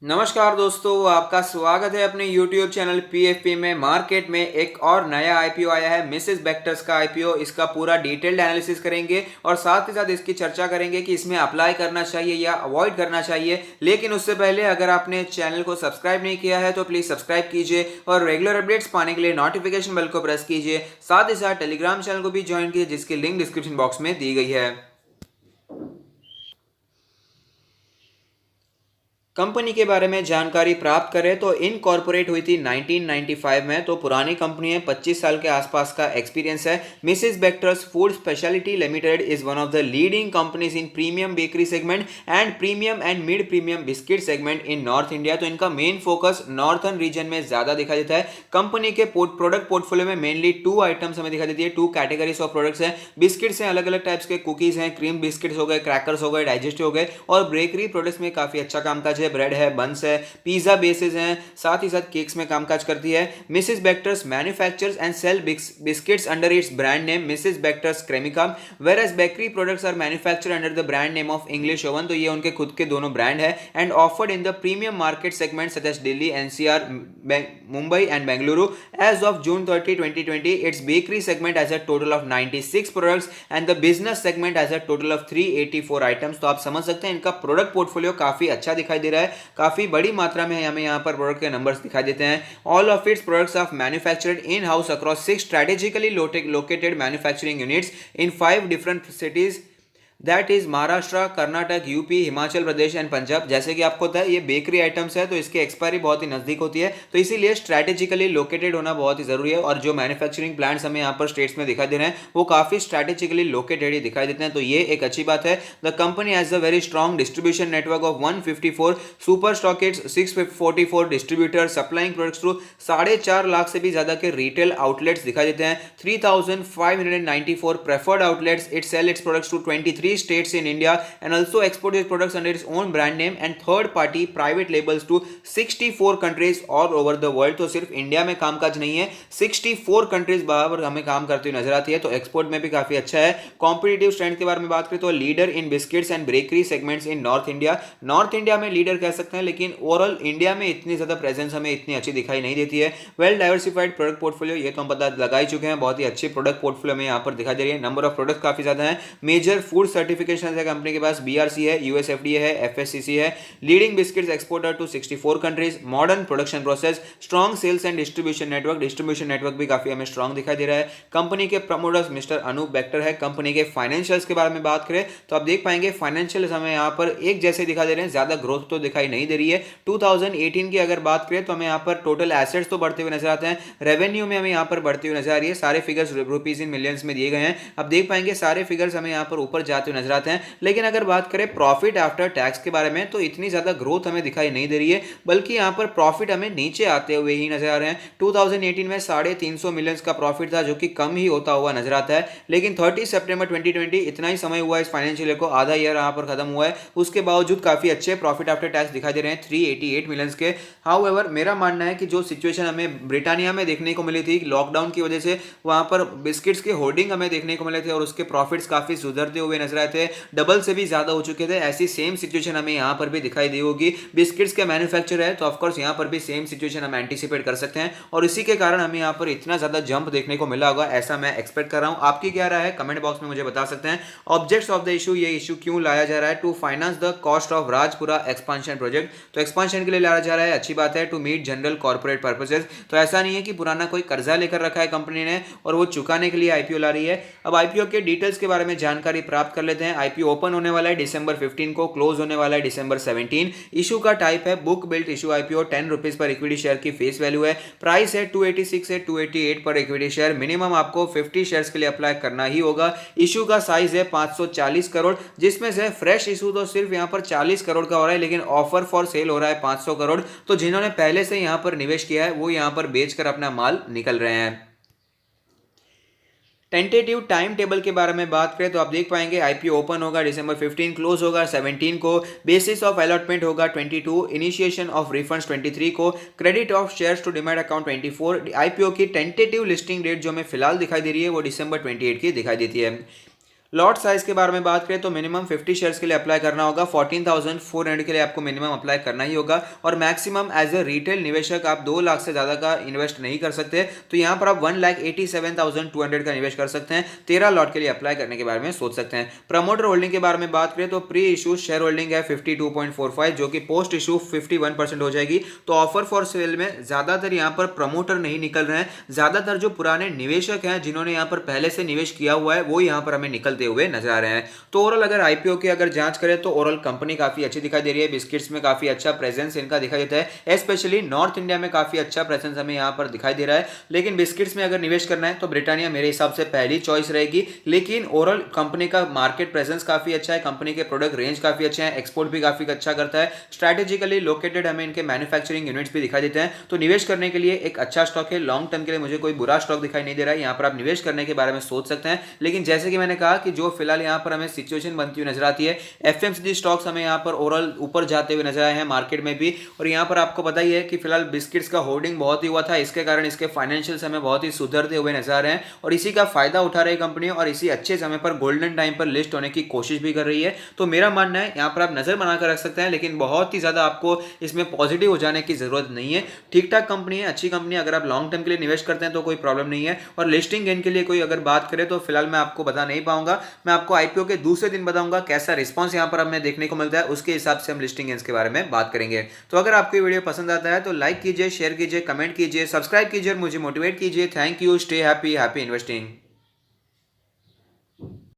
नमस्कार दोस्तों, आपका स्वागत है अपने YouTube चैनल PFP में। मार्केट में एक और नया आईपीओ आया है, मिसेस बेक्टर्स का आईपीओ। इसका पूरा डिटेल्ड एनालिसिस करेंगे और साथ ही साथ इसकी चर्चा करेंगे कि इसमें अप्लाई करना चाहिए या अवॉइड करना चाहिए। लेकिन उससे पहले अगर आपने चैनल को सब्सक्राइब नहीं किया है तो प्लीज सब्सक्राइब कीजिए और रेगुलर अपडेट्स पाने के लिए नोटिफिकेशन बेल को प्रेस कीजिए। साथ ही साथ टेलीग्राम चैनल को भी ज्वाइन कीजिए, जिसकी लिंक डिस्क्रिप्शन बॉक्स में दी गई है। कंपनी के बारे में जानकारी प्राप्त करें तो इनकॉर्पोरेट हुई थी 1995 में, तो पुरानी कंपनी है, 25 साल के आसपास का एक्सपीरियंस है। Mrs Bectors food speciality limited is one of the leading companies in premium bakery segment and premium and mid premium biscuit segment in north India. तो इनका मेन फोकस नॉर्थर्न रीजन में ज्यादा दिखाई देता है। कंपनी के प्रोडक्ट पोर्टफोलियो में mainly to items हमें दिखाई देती है, टू कैटेगरीज ऑफ प्रोडक्ट्स हैं। बिस्किट्स हैं, अलग अलग टाइप्स के कुकीज हैं, क्रीम बिस्किट्स हो गए, क्रैकर्स हो गए, डाइजेस्टिव हो गए, और बेकरी प्रोडक्ट्स में काफी अच्छा कामकाज है। ब्रेड है, बंस है, पिज्जा बेसेस हैं, साथ ही साथ केक्स में कामकाज करती है। Mrs Bectors manufactures and sell biscuits under its brand name Mrs Bectors Cremica, whereas bakery products are manufactured under the brand name of English oven. तो ये उनके खुद के दोनों ब्रांड है and offered in the premium market segment such as Delhi, NCR, Mumbai and Bengaluru. As of June 30, 2020 its bakery segment has a total of 96 products and the business segment has a total of 384 items. तो आप समझ सकते हैं इनका product portfolio काफी अच्छा दिखाई दे रहा है, काफी बड़ी मात्रा में हमें यहाँ पर प्रोडक्ट के नंबर्स दिखाई देते हैं। All of its products are manufactured in house across 6 strategically located manufacturing units in 5 different cities, that is Maharashtra, Karnataka, UP, Himachal Pradesh and Punjab. जैसे कि आपको पता है ये बेकरी आइटम्स है तो इसकी एक्सपायरी बहुत ही नजदीक होती है, तो इसीलिए स्ट्रैटेजिकली लोकेटेड होना बहुत ही जरूरी है। और जो मैन्युफैक्चरिंग प्लांट्स हमें यहाँ पर स्टेट्स में दिखाई दे रहे हैं वो काफी स्ट्रैटेजिकली लोकेटेड ही दिखाई देते हैं, तो ये एक अच्छी बात है। The company has a very strong distribution network of 154 super stockist, 644 distributor supplying products to 4.5 lakh से भी ज्यादा के रिटेल आउटलेट्स दिखाई देते हैं। 3594 preferred outlets. It sell its products to 23 states in India and also export its products under its own brand name and third party private labels to 64 countries all over the world। तो सिर्फ India में कामकाज नहीं है, 64 countries बाहर हमें काम करती हुई नजर आती है, तो एक्सपोर्ट में भी काफी अच्छा है। कॉम्पिटिटिव स्ट्रेंथ के बारे में बात करें तो leader in biscuits and bakery segments in north India. North India में लीडर कह सकते हैं, लेकिन ओवरऑल इंडिया में इतनी ज्यादा प्रेजेंस हमें इतनी अच्छी दिखाई नहीं देती है। वेल डाइवर्सिफाइड प्रोडक्ट पोर्टफोलियो, ये तो हम पता लगा ही चुके हैं, बहुत ही अच्छी प्रोडक्ट पोर्टफोलियो में यहाँ पर दिखाई दे रही है। नंबर ऑफ प्रोडक्ट काफी ज्यादा है। मेजर फूड सर्टिफिकेशन है कंपनी के पास, बीआरसी है, यूएसएफडीए है, एफएससीसी है। Leading biscuits exporter to 64 countries. Modern production process, strong sales and distribution network. Distribution network भी काफी हमें स्ट्रॉन्ग दिखाई दे रहा है। कंपनी के प्रमोटर्स मिस्टर अनूप बेक्टर है। कंपनी के फाइनेंशियल्स के बारे में बात करें तो आप देख पाएंगे फाइनेंशियल हमें यहाँ पर एक जैसे दिखाई दे रहे हैं, ज्यादा ग्रोथ तो दिखाई नहीं दे रही है। 2018 की अगर बात करें तो हमें यहाँ पर टोटल एसेट्स तो बढ़ते हुए नजर आते हैं, रेवेन्यू में हमें यहाँ पर बढ़ती हुई नजर आ रही है। सारे फिगर्स रुपीज इन मिलियंस में दिए गए हैं, आप देख पाएंगे सारे फिगर्स हमें यहाँ पर ऊपर जाते हुए नजर आते हैं। लेकिन अगर बात करें प्रॉफिट आफ्टर टैक्स के बारे में तो इतनी ज्यादा ग्रोथ हमें दिखाई नहीं दे रही है, बल्कि यहां पर प्रॉफिट हमें नीचे आते हुए ही नजर आ रहे हैं। 2018 में 350 मिलियंस का प्रॉफिट था, जो कि कम ही होता हुआ नजर आता है। लेकिन 30 सितंबर 2020 इतना ही समय हुआ इस फाइनेंशियल ईयर को, आधा ईयर यहां पर खत्म हुआ है, उसके बावजूद काफी अच्छे प्रॉफिट आफ्टर टैक्स दिखाई दे रहे हैं 388 मिलियंस के। हाउएवर मेरा मानना है कि जो सिचुएशन हमें ब्रिटानिया में देखने को मिली थी लॉकडाउन की वजह से, वहां पर बिस्किट्स के होर्डिंग हमें देखने को मिले थे और उसके प्रॉफिट्स काफी सुधरते हुए नजर आए थे, डबल से भी ज्यादा हो चुके थे। ऐसी सेम सिचुएशन हमें यहां पर भी दिखाई दी होगी। बिस्किट्स के मैन्युफैक्चर है तो ऑफ कोर्स यहां पर भी सेम सिचुएशन हम एंटीसिपेट कर सकते हैं और इसी के कारण हमें यहां पर इतना ज्यादा जंप देखने को मिला होगा, ऐसा मैं एक्सपेक्ट कर रहा हूं। आपकी क्या राय है कमेंट बॉक्स में मुझे बता सकते हैं। ऑब्जेक्ट्स ऑफ द इशू, ये इशू क्यों लाया जा रहा है? To finance the cost of Rajpura expansion project, तो एक्सपांशन के लिए लाया जा रहा है, अच्छी बात है। To meet general corporate purposes, तो ऐसा नहीं है कि पुराना कोई कर्जा लेकर रखा है कंपनी ने और वो चुकाने के लिए आईपीओ ला रही है। अब आईपीओ के डिटेल्स के बारे में जानकारी प्राप्त कर लेते हैं। आईपीओ ओपन होने वाला है December 15 को, क्लोज होने वाला है December 17। इशू का टाइप है book built issue IPO, 10 rupees per equity share की फेस वैल्यू है। प्राइस है 286 से 288 पर इक्विटी शेयर। मिनिमम आपको 50 शेयर्स के लिए अप्लाई करना ही होगा। इशू का साइज है 540 करोड़, जिसमें से फ्रेश इशू तो सिर्फ यहां पर 40 करोड़ का हो रहा है, लेकिन ऑफर फॉर सेल हो रहा है 500 करोड़। तो जिन्होंने पहले से यहां पर निवेश किया है वो यहां पर बेचकर अपना माल निकल रहे हैं। टेंटेटिव टाइम टेबल के बारे में बात करें तो आप देख पाएंगे आईपीओ ओपन होगा December 15, क्लोज होगा 17 को, बेसिस ऑफ अलॉटमेंट होगा 22, इनिशिएशन ऑफ रिफंड्स 23 को, credit of shares to demat account 24। IPO की टेंटेटिव लिस्टिंग डेट जो हमें फिलहाल दिखाई दे रही है वो December 28 की दिखाई देती है। लॉट साइज के बारे में बात करें तो मिनिमम 50 शेयर्स के लिए अप्लाई करना होगा, 14,400 के लिए आपको मिनिमम अप्लाई करना ही होगा, और मैक्सिमम एज ए रिटेल निवेशक आप 2 लाख से ज़्यादा का इन्वेस्ट नहीं कर सकते। तो यहाँ पर आप 1,87,200 का निवेश कर सकते हैं। 13 लॉट के लिए अप्लाई करने के बारे में सोच सकते हैं। प्रमोटर होल्डिंग के बारे में बात करें तो प्री इशू शेयर होल्डिंग है 52.45, जो कि पोस्ट इशू 51% हो जाएगी। तो ऑफर फॉर सेल में ज़्यादातर यहाँ पर प्रमोटर नहीं निकल रहे हैं, ज़्यादातर जो पुराने निवेशक हैं जिन्होंने यहाँ पर पहले से निवेश किया हुआ है वो यहाँ पर हमें निकलते हुए नजर आ रहे हैं। तो ओवरऑल अगर आईपीओ की अगर जांच करें तो ओवरऑल कंपनी काफी अच्छी दिखाई दे रही है। बिस्किट्स में काफी अच्छा प्रेजेंस इनका दिखाई देता है, स्पेशली नॉर्थ इंडिया में काफी अच्छा प्रेजेंस हमें यहाँ पर दिखाई दे रहा है। लेकिन बिस्किट्स में अगर निवेश करना है तो ब्रिटानिया मेरे हिसाब से पहली चॉइस रहेगी। लेकिन ओवरऑल कंपनी का मार्केट प्रेजेंस काफी अच्छा है, कंपनी के प्रोडक्ट रेंज काफी अच्छे हैं, एक्सपोर्ट भी काफी अच्छा करता है, स्ट्रैटेजिकली लोकेटेड हमें इनके मैन्युफैक्चरिंग यूनिट्स भी दिखाई देते हैं। तो निवेश करने के लिए एक अच्छा स्टॉक है, लॉन्ग टर्म के लिए मुझे कोई बुरा स्टॉक दिखाई नहीं दे रहा है। यहाँ पर आप निवेश करने के बारे में सोच सकते हैं। लेकिन जैसे कि मैंने कहा कि जो फिलहाल यहाँ पर हमें सिचुएशन बनती हुई नजर आती है, एफएमसीजी स्टॉक्स हमें यहाँ पर ओवरऑल ऊपर जाते हुए नजर आए हैं मार्केट में भी। और यहाँ पर आपको पता ही है कि फिलहाल बिस्किट्स का होर्डिंग बहुत ही हुआ था, इसके कारण इसके फाइनेंशियल्स हमें बहुत ही सुधरते हुए नजर आ रहे हैं, और इसी का फायदा उठा रही कंपनी और इसी अच्छे समय पर गोल्डन टाइम पर लिस्ट होने की कोशिश भी कर रही है। तो मेरा मानना है यहाँ पर आप नजर बनाकर रख सकते हैं, लेकिन बहुत ही ज्यादा आपको इसमें पॉजिटिव हो जाने की जरूरत नहीं है। ठीक ठाक कंपनी है, अच्छी कंपनी है, अगर आप लॉन्ग टर्म के लिए निवेश करते हैं तो कोई प्रॉब्लम नहीं है। और लिस्टिंग गेन के लिए कोई अगर बात करें तो फिलहाल मैं आपको बता नहीं पाऊंगा, मैं आपको आईपीओ के दूसरे दिन बताऊंगा कैसा रिस्पांस यहां पर हमें देखने को मिलता है, उसके हिसाब से हम लिस्टिंग गेन्स के बारे में बात करेंगे। तो अगर आपको ये वीडियो पसंद आता है तो लाइक कीजिए, शेयर कीजिए, कमेंट कीजिए, सब्सक्राइब कीजिए और मुझे मोटिवेट कीजिए। Thank you, stay happy, happy investing.